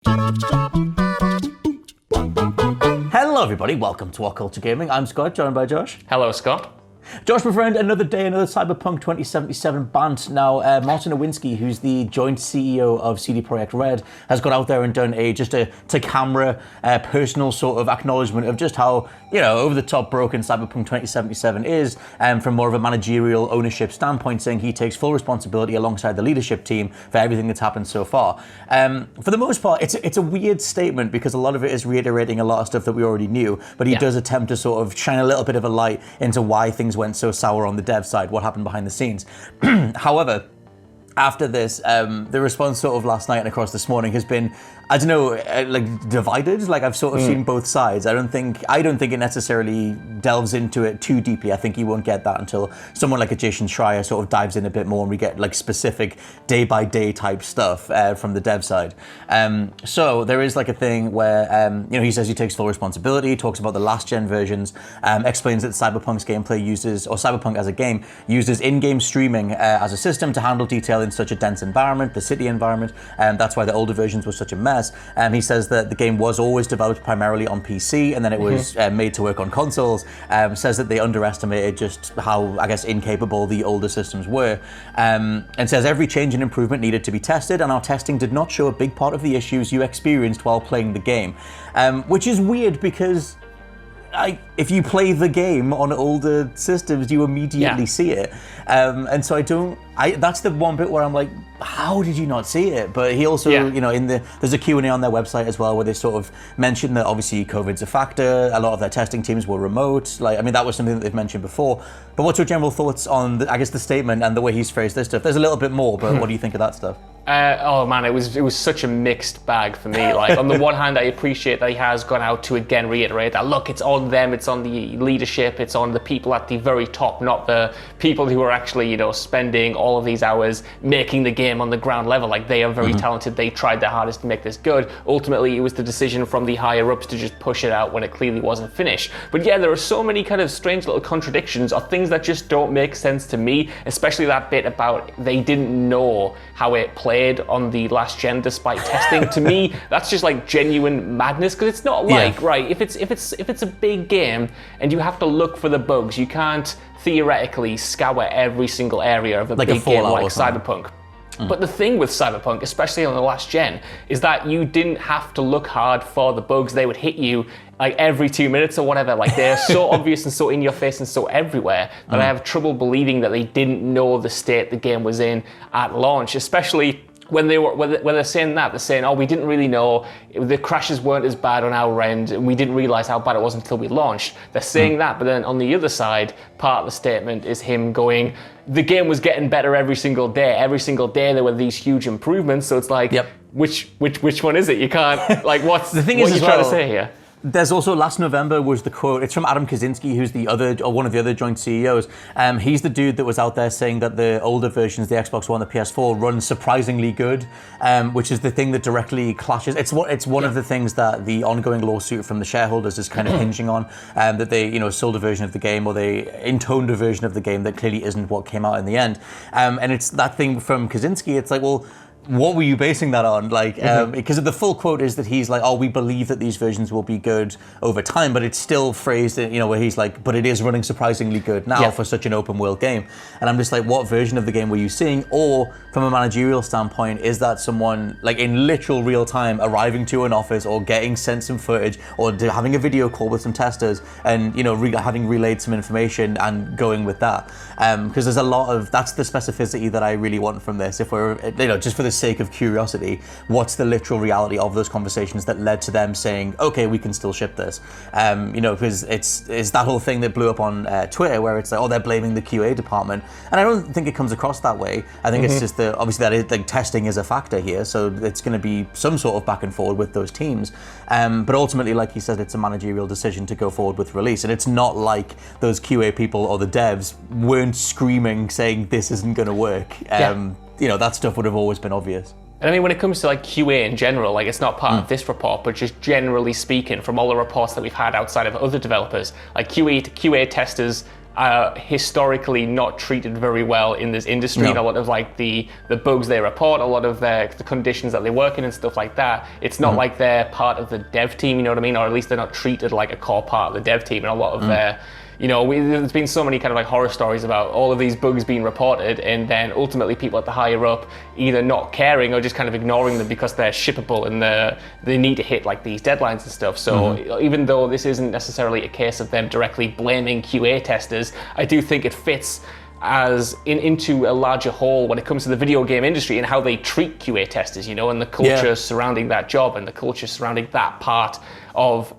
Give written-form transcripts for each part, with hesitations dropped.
Hello everybody, welcome to WhatCulture Gaming. I'm Scott, joined by Josh. Hello, Scott. Josh, my friend, another day, another Cyberpunk 2077 bant. Now, Marcin Iwinski, who's the joint CEO of CD Projekt Red, has got out there and done a to-camera personal sort of acknowledgement of just how, over-the-top broken Cyberpunk 2077 is, from more of a managerial ownership standpoint, saying he takes full responsibility alongside the leadership team for everything that's happened so far. For the most part, it's a weird statement because a lot of it is reiterating a lot of stuff that we already knew, but he does attempt to sort of shine a little bit of a light into why things went so sour on the dev side, what happened behind the scenes. However, after this, the response sort of last night and across this morning has been, I don't know, divided. Like I've sort of seen both sides. I don't think it necessarily delves into it too deeply. I think you won't get that until someone like a Jason Schreier sort of dives in a bit more and we get like specific day by day type stuff from the dev side. So there is like a thing where he says he takes full responsibility, talks about the last gen versions, explains that Cyberpunk's gameplay uses, or Cyberpunk as a game uses in-game streaming as a system to handle detail in such a dense environment, the city environment, and that's why the older versions were such a mess. He says that the game was always developed primarily on PC and then it was made to work on consoles. Says that they underestimated just how, I guess, incapable the older systems were. And says every change and improvement needed to be tested, and our testing did not show a big part of the issues you experienced while playing the game. Which is weird because if you play the game on older systems, you immediately see it. And so that's the one bit where I'm like, how did you not see it? But he also, there's a Q&A on their website as well where they sort of mention that obviously COVID's a factor. A lot of their testing teams were remote. That was something that they've mentioned before. But what's your general thoughts on, the statement and the way he's phrased this stuff? There's a little bit more, but what do you think of that stuff? It was such a mixed bag for me. Like on the one hand, I appreciate that he has gone out to again reiterate that look, it's on them, it's on the leadership, it's on the people at the very top, not the people who are actually spending all of these hours making the game on the ground level. Like they are very talented. They tried their hardest to make this good. Ultimately, it was the decision from the higher ups to just push it out when it clearly wasn't finished. But yeah, there are so many kind of strange little contradictions or things that just don't make sense to me. Especially that bit about they didn't know how it played on the last gen despite testing. To me, that's just like genuine madness because it's not like right. If it's a big game and you have to look for the bugs, you can't theoretically scour every single area of a big game like Cyberpunk. But the thing with Cyberpunk, especially on the last gen, is that you didn't have to look hard for the bugs. They would hit you like every 2 minutes or whatever. Like they're so obvious and so in your face and so everywhere that I have trouble believing that they didn't know the state the game was in at launch, especially when they're saying that, they're saying, oh, we didn't really know, the crashes weren't as bad on our end, and we didn't realize how bad it was until we launched. They're saying that, but then on the other side, part of the statement is him going, the game was getting better every single day. Every single day there were these huge improvements, so it's like, which one is it? You can't, like, what's the thing what is, are you trying to say here? There's also, last November was the quote, it's from Adam Kaczynski, who's one of the other joint CEOs. He's the dude that was out there saying that the older versions, the Xbox One, the PS4, run surprisingly good, which is the thing that directly clashes. It's one of the things that the ongoing lawsuit from the shareholders is kind of hinging on, that they, sold a version of the game or they intoned a version of the game that clearly isn't what came out in the end. And it's that thing from Kaczynski, it's like, well, what were you basing that on? Like, because the full quote is that he's like, oh, we believe that these versions will be good over time, but it's still phrased, where he's like, but it is running surprisingly good now for such an open world game. And I'm just like, what version of the game were you seeing? Or from a managerial standpoint, is that someone like in literal real time arriving to an office or getting sent some footage or having a video call with some testers and, having relayed some information and going with that? Because there's a lot of, that's the specificity that I really want from this. If we're, just for the sake of curiosity, what's the literal reality of those conversations that led to them saying, okay, we can still ship this? Because it's that whole thing that blew up on Twitter where it's like, oh, they're blaming the QA department. And I don't think it comes across that way. I think it's just obviously that testing is a factor here, so it's going to be some sort of back and forward with those teams. But ultimately, like he said, it's a managerial decision to go forward with release. And it's not like those QA people or the devs weren't screaming saying this isn't going to work. That stuff would have always been obvious. And I mean, when it comes to like QA in general, like it's not part of this report, but just generally speaking, from all the reports that we've had outside of other developers, like QA testers historically not treated very well in this industry. And a lot of like the bugs they report, a lot of the conditions that they work in and stuff like that, it's not like they're part of the dev team, you know what I mean? Or at least they're not treated like a core part of the dev team. And a lot of their, you know, there's been so many kind of like horror stories about all of these bugs being reported, and then ultimately people at the higher up either not caring or just kind of ignoring them because they're shippable and they need to hit like these deadlines and stuff. So even though this isn't necessarily a case of them directly blaming QA testers, I do think it fits as into a larger whole when it comes to the video game industry and how they treat QA testers, you know, and the culture surrounding that job and the culture surrounding that part of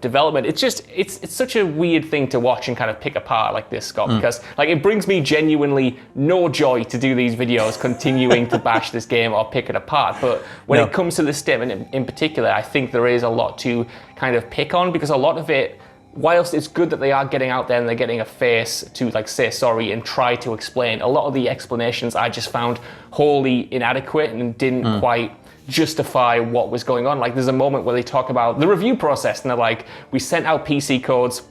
development. It's just, it's such a weird thing to watch and kind of pick apart like this, Scott, because like it brings me genuinely no joy to do these videos continuing to bash this game or pick it apart. But when it comes to this statement in particular, I think there is a lot to kind of pick on, because a lot of it, whilst it's good that they are getting out there and they're getting a face to like say sorry and try to explain, a lot of the explanations I just found wholly inadequate and didn't quite justify what was going on. Like there's a moment where they talk about the review process and they're like, we sent out PC codes,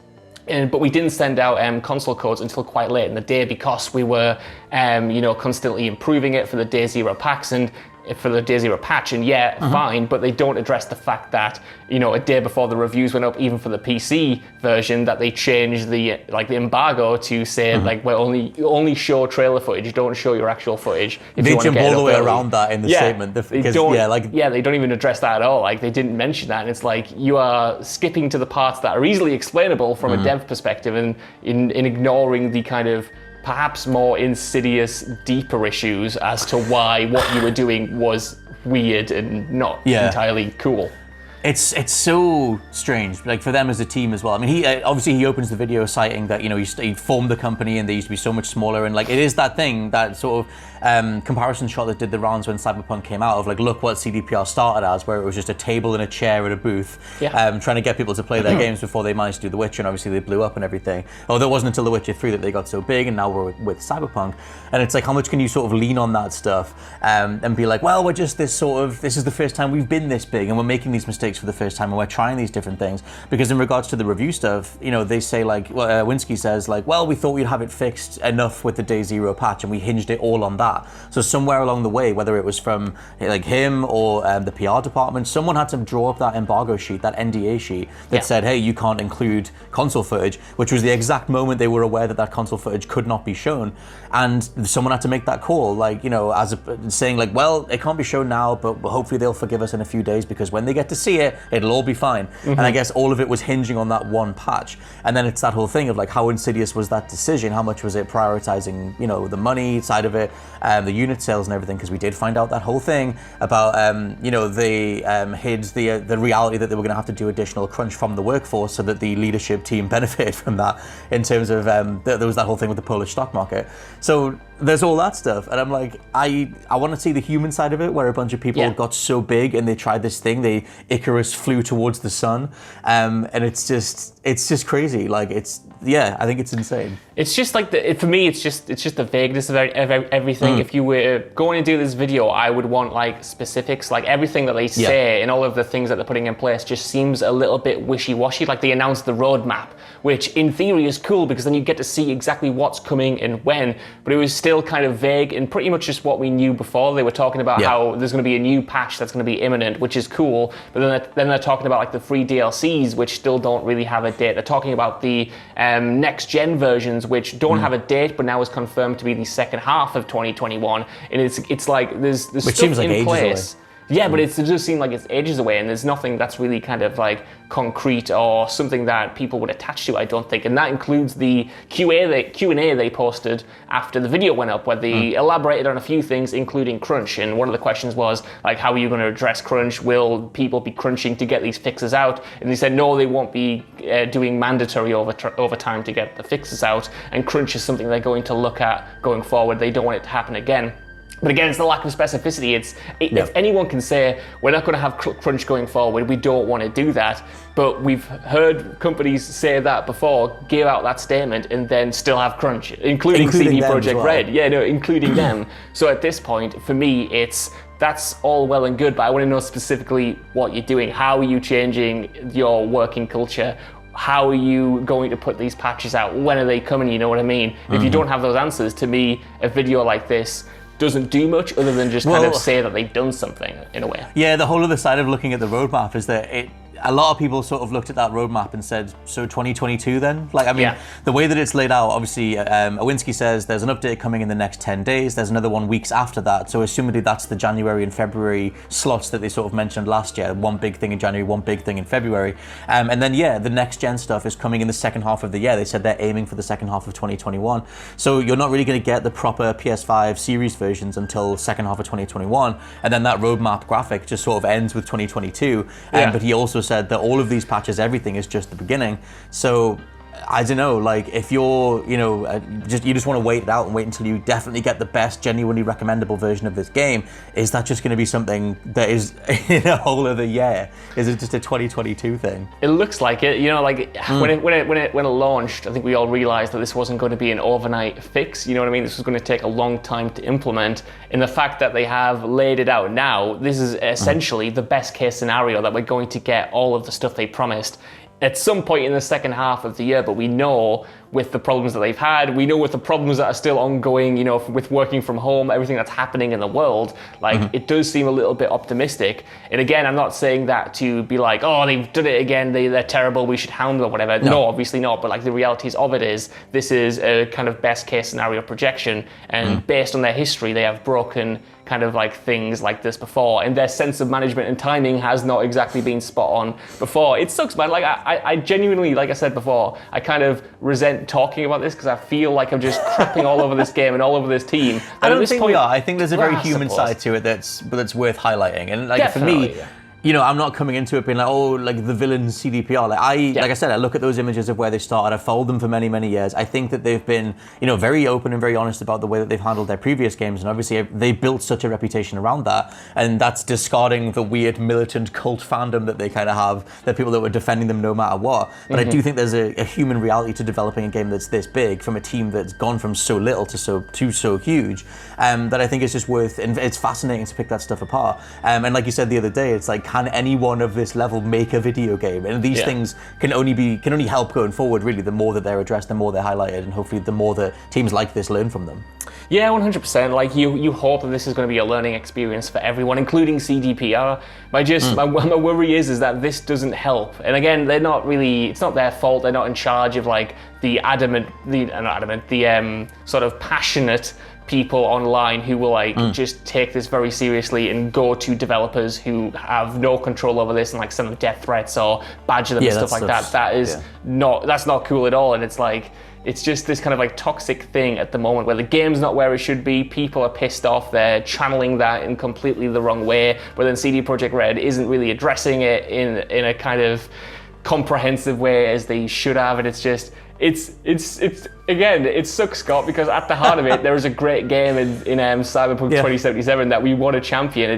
but we didn't send out console codes until quite late in the day because we were, you know, constantly improving it for the day zero packs and for the day zero patch, and fine, but they don't address the fact that, you know, a day before the reviews went up, even for the PC version, that they changed the embargo to say like, well, only show trailer footage, don't show your actual footage. If they you jump all the way around that in the statement. They don't even address that at all. Like they didn't mention that, and it's like you are skipping to the parts that are easily explainable from a dev perspective, and in ignoring the kind of perhaps more insidious, deeper issues as to why what you were doing was weird and not entirely cool. It's so strange, like for them as a team as well. I mean, he opens the video citing that, you know, he formed the company and they used to be so much smaller, and like it is that thing, that sort of comparison shot that did the rounds when Cyberpunk came out of like, look what CDPR started as, where it was just a table and a chair at a booth, trying to get people to play their games before they managed to do The Witcher, and obviously they blew up and everything. Although it wasn't until The Witcher 3 that they got so big, and now we're with Cyberpunk. And it's like, how much can you sort of lean on that stuff and be like, well, we're just this is the first time we've been this big and we're making these mistakes for the first time and we're trying these different things. Because in regards to the review stuff, you know, they say like, Iwinski says like, well, we thought we'd have it fixed enough with the day zero patch and we hinged it all on that. So somewhere along the way, whether it was from like him or the PR department, someone had to draw up that embargo sheet, that NDA sheet that said, hey, you can't include console footage, which was the exact moment they were aware that console footage could not be shown. And someone had to make that call, like, you know, saying like, well, it can't be shown now, but hopefully they'll forgive us in a few days because when they get to see it, it'll all be fine. And I guess all of it was hinging on that one patch. And then it's that whole thing of like, how insidious was that decision? How much was it prioritizing, you know, the money side of it, the unit sales and everything? Because we did find out that whole thing about, you know, they hid the reality that they were going to have to do additional crunch from the workforce so that the leadership team benefited from that, in terms of there was that whole thing with the Polish stock market. So there's all that stuff, and I'm like, I want to see the human side of it, where a bunch of people got so big and they tried this thing, Icarus flew towards the sun, and it's just crazy. Like I think it's insane. It's just like for me, it's just the vagueness of everything. If you were going to do this video, I would want like specifics, like everything that they say and all of the things that they're putting in place just seems a little bit wishy-washy. Like they announced the roadmap, which in theory is cool because then you get to see exactly what's coming and when, but it was still kind of vague and pretty much just what we knew before. They were talking about how there's going to be a new patch that's going to be imminent, which is cool, but then they're talking about like the free DLCs, which still don't really have a date. They're talking about the next gen versions, which don't have a date, but now is confirmed to be the second half of 2021, and it's like there's which stuff seems like in place. Away. Yeah, but it does seem like it's ages away, and there's nothing that's really kind of like concrete or something that people would attach to, I don't think. And that includes the Q&A they posted after the video went up, where they elaborated on a few things, including crunch. And one of the questions was, like, how are you going to address crunch? Will people be crunching to get these fixes out? And they said, no, they won't be doing mandatory overtime to get the fixes out. And crunch is something they're going to look at going forward. They don't want it to happen again. But again, it's the lack of specificity. If anyone can say, we're not going to have crunch going forward, we don't want to do that. But we've heard companies say that before, give out that statement, and then still have crunch, including CD Projekt Red. Yeah, no, including them. So at this point, for me, that's all well and good, but I want to know specifically what you're doing. How are you changing your working culture? how are you going to put these patches out? When are they coming? You know what I mean? If you don't have those answers, to me, a video like this doesn't do much other than just kind of say that they've done something in a way. Yeah, the whole other side of looking at the roadmap is that a lot of people sort of looked at that roadmap and said, so 2022 then? Like, I mean, the way that it's laid out, obviously, Iwinski says there's an update coming in the next 10 days. There's another one weeks after that. So assumedly that's the January and February slots that they sort of mentioned last year. One big thing in January, one big thing in February. And then, the next gen stuff is coming in the second half of the year. They said they're aiming for the second half of 2021. So you're not really going to get the proper PS5 series versions until second half of 2021. And then that roadmap graphic just sort of ends with 2022. But he also said that all of these patches, everything is just the beginning. So I don't know, like if you're, you just want to wait it out and wait until you definitely get the best, genuinely recommendable version of this game, is that just going to be something that is in a whole other year? Is it just a 2022 thing? It looks like it, when it launched, I think we all realized that this wasn't going to be an overnight fix, you know what I mean? This was going to take a long time to implement. And the fact that they have laid it out now, this is essentially the best case scenario that we're going to get all of the stuff they promised at some point in the second half of the year. But we know with the problems that they've had, we know with the problems that are still ongoing, with working from home, everything that's happening in the world, it does seem a little bit optimistic. And again, I'm not saying that to be like, oh, they've done it again, they're terrible, we should hound them or whatever. No, obviously not. But like the realities of it is, this is a kind of best case scenario projection. And based on their history, they have broken kind of like things like this before, and their sense of management and timing has not exactly been spot on before. It sucks, man. Like I genuinely, like I said before, I kind of resent talking about this because I feel like I'm just crapping all over this game and all over this team. I don't think we are. I think there's a very human side to it that's worth highlighting. And like Definitely, for me, I'm not coming into it being like, oh, like the villains CDPR. Like I said, I look at those images of where they started. I've followed them for many, many years. I think that they've been, very open and very honest about the way that they've handled their previous games. And obviously they built such a reputation around that. And that's discarding the weird militant cult fandom that they kind of have, the people that were defending them no matter what. But I do think there's a human reality to developing a game that's this big from a team that's gone from so little to so huge, that I think is just worth, and it's fascinating to pick that stuff apart. And like you said the other day, it's like, can anyone of this level make a video game? And these things can only help going forward, really. The more that they're addressed, the more they're highlighted, and hopefully the more that teams like this learn from them. Yeah, 100%. Like you hope that this is going to be a learning experience for everyone, including CDPR. My worry is that this doesn't help. And again, they're not really, it's not their fault. They're not in charge of like the sort of passionate people online who will like just take this very seriously and go to developers who have no control over this and like send them death threats or badger them and stuff like that. That's not cool at all. And it's like, it's just this kind of like toxic thing at the moment where the game's not where it should be. People are pissed off. They're channeling that in completely the wrong way. But then CD Projekt Red isn't really addressing it in a kind of comprehensive way as they should have. And it's just, again, it sucks, Scott, because at the heart of it, there is a great game in Cyberpunk 2077 that we want to champion.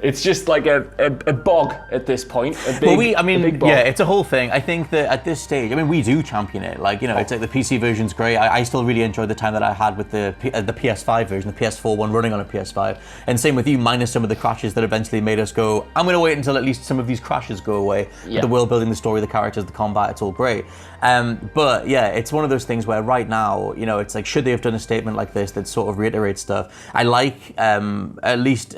It's just like a bog at this point. A big bog. Yeah, it's a whole thing. I think that at this stage, we do champion it. Like, it's like the PC version's great. I still really enjoyed the time that I had with the PS5 version, the PS4 one running on a PS5. And same with you, minus some of the crashes that eventually made us go, I'm going to wait until at least some of these crashes go away. The world building, the story, the characters, the combat, it's all great. But yeah, it's one of those things where right now, it's like, should they have done a statement like this that sort of reiterates stuff? I like at least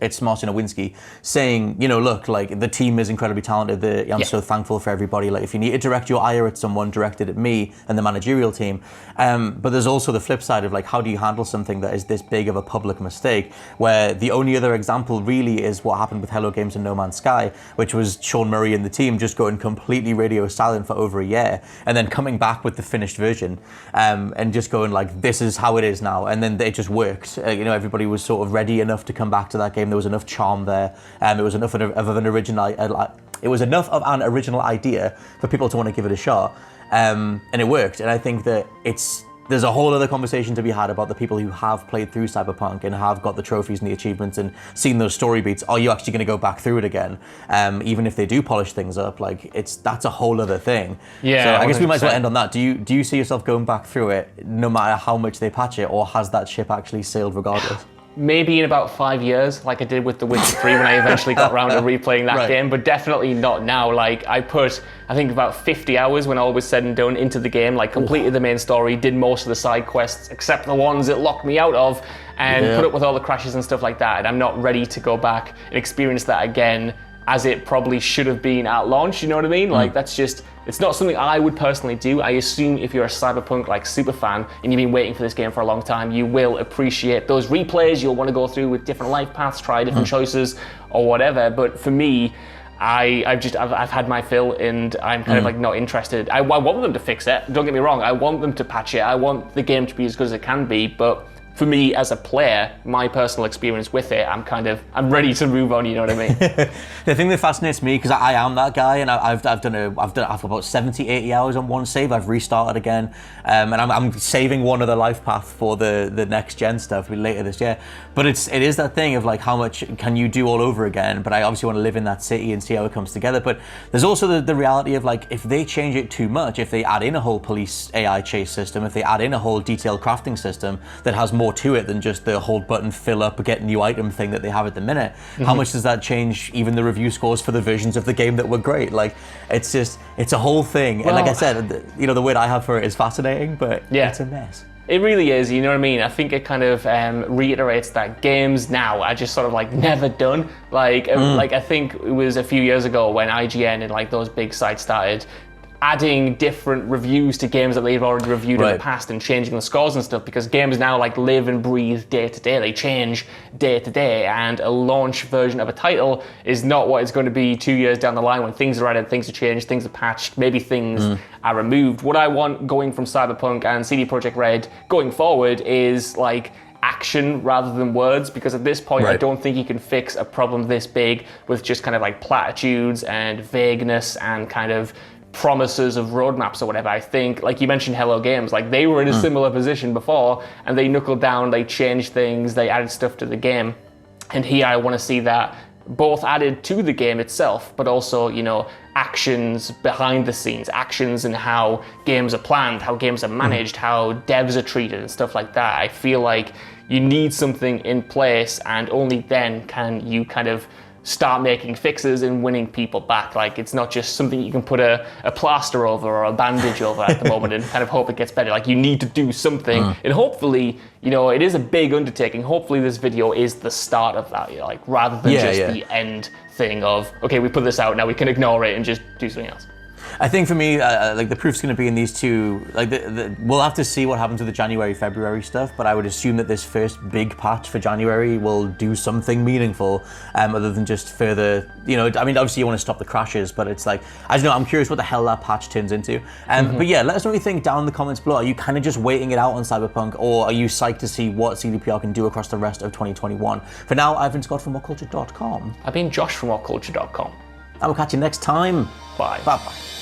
it's Marcin Iwinski saying, look, like the team is incredibly talented. I'm so thankful for everybody. Like if you need to direct your ire at someone, direct it at me and the managerial team. But there's also the flip side of like, how do you handle something that is this big of a public mistake, where the only other example really is what happened with Hello Games and No Man's Sky, which was Sean Murray and the team just going completely radio silent for over a year and then coming back with the finished version and just going like, this is how it is now. And then it just worked. Everybody was sort of ready enough to come back to that game. There was enough charm there. It was enough of an original. It was enough of an original idea for people to want to give it a shot, and it worked. And I think that there's a whole other conversation to be had about the people who have played through Cyberpunk and have got the trophies and the achievements and seen those story beats. Are you actually going to go back through it again? Even if they do polish things up, like that's a whole other thing. Yeah. So I guess we might as well end on that. Do you see yourself going back through it no matter how much they patch it, or has that ship actually sailed regardless? Maybe in about 5 years, like I did with The Witcher 3 when I eventually got around to replaying that game, but definitely not now. Like I put, I think about 50 hours when all was said and done into the game, like completed the main story, did most of the side quests, except the ones it locked me out of, and put up with all the crashes and stuff like that. And I'm not ready to go back and experience that again as it probably should have been at launch, you know what I mean? Like that's just, it's not something I would personally do. I assume if you're a Cyberpunk like super fan and you've been waiting for this game for a long time, you will appreciate those replays. You'll want to go through with different life paths, try different choices or whatever. But for me, I've had my fill and I'm kind of like not interested. I want them to fix it. Don't get me wrong. I want them to patch it. I want the game to be as good as it can be, but for me as a player, my personal experience with it, I'm ready to move on, you know what I mean? The thing that fascinates me, because I am that guy, and I've done about 70, 80 hours on one save. I've restarted again, and I'm saving one other life path for the next gen stuff later this year. But it is that thing of like, how much can you do all over again? But I obviously want to live in that city and see how it comes together. But there's also the reality of like, if they change it too much, if they add in a whole police AI chase system, if they add in a whole detailed crafting system that has more to it than just the hold button, fill up, get new item thing that they have at the minute, how much does that change even the review scores for the versions of the game that were great? Like, it's a whole thing. Well, and like I said, the word I have for it is fascinating, but it's a mess. It really is, you know what I mean? I think it kind of reiterates that games now are just sort of like never done. Like I think it was a few years ago when IGN and like those big sites started adding different reviews to games that they've already reviewed in the past and changing the scores and stuff, because games now like live and breathe day to day. They change day to day, and a launch version of a title is not what it's going to be 2 years down the line when things are added, things are changed, things are patched, maybe things are removed. What I want going from Cyberpunk and CD Projekt Red going forward is like action rather than words, because at this point I don't think you can fix a problem this big with just kind of like platitudes and vagueness and kind of promises of roadmaps or whatever. I think, like you mentioned Hello Games, like they were in a similar position before and they knuckled down, they changed things, they added stuff to the game. And here I want to see that both added to the game itself, but also, you know, actions behind the scenes, actions and how games are planned, how games are managed, how devs are treated and stuff like that. I feel like you need something in place, and only then can you kind of start making fixes and winning people back. Like, it's not just something you can put a plaster over or a bandage over at the moment and kind of hope it gets better. Like, you need to do something, and hopefully, you know, it is a big undertaking. Hopefully this video is the start of that, you know, like, rather than the end thing of, okay, we put this out, now we can ignore it and just do something else. I think for me, like the proof's going to be in these two. Like, we'll have to see what happens with the January, February stuff. But I would assume that this first big patch for January will do something meaningful, other than just further. You know, I mean, obviously you want to stop the crashes, but it's like, I don't know. I'm curious what the hell that patch turns into. But yeah, let us know what you think down in the comments below. Are you kind of just waiting it out on Cyberpunk, or are you psyched to see what CDPR can do across the rest of 2021? For now, I've been Scott from WhatCulture.com. I've been Josh from WhatCulture.com. I will catch you next time. Bye. Bye-bye.